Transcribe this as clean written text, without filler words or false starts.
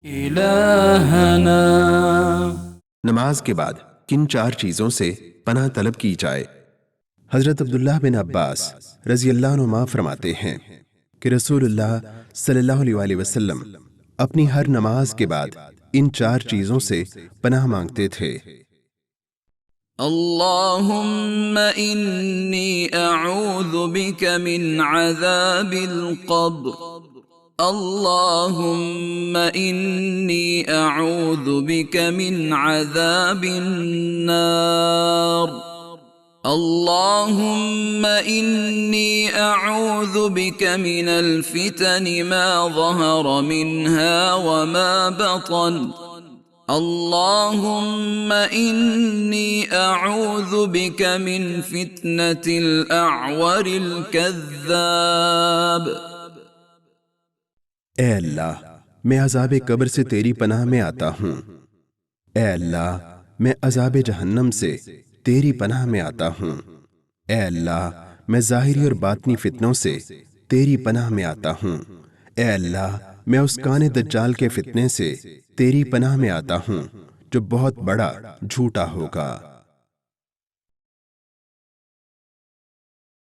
إلهنا نماز کے بعد کن چار چیزوں سے پناہ طلب کی جائے؟ حضرت عبداللہ بن عباس رضی اللہ عنہما فرماتے ہیں کہ رسول اللہ صلی اللہ علیہ وآلہ وسلم اپنی ہر نماز کے بعد ان چار چیزوں سے پناہ مانگتے تھے۔ اللهم إني أعوذ بك من عذاب القبر اللهم إني أعوذ بك من عذاب النار اللهم إني أعوذ بك من الفتن ما ظهر منها وما بطن اللهم إني أعوذ بك من فتنة الأعور الكذاب۔ اے اللہ، میں عذاب قبر سے تیری پناہ میں آتا ہوں۔ اے اللہ، میں عذاب جہنم سے تیری پناہ میں آتا ہوں۔ اے اللہ، میں ظاہری اور باطنی فتنوں سے تیری پناہ میں آتا ہوں۔ اے اللہ، میں اس کان دجال کے فتنے سے تیری پناہ میں آتا ہوں جو بہت بڑا جھوٹا ہوگا۔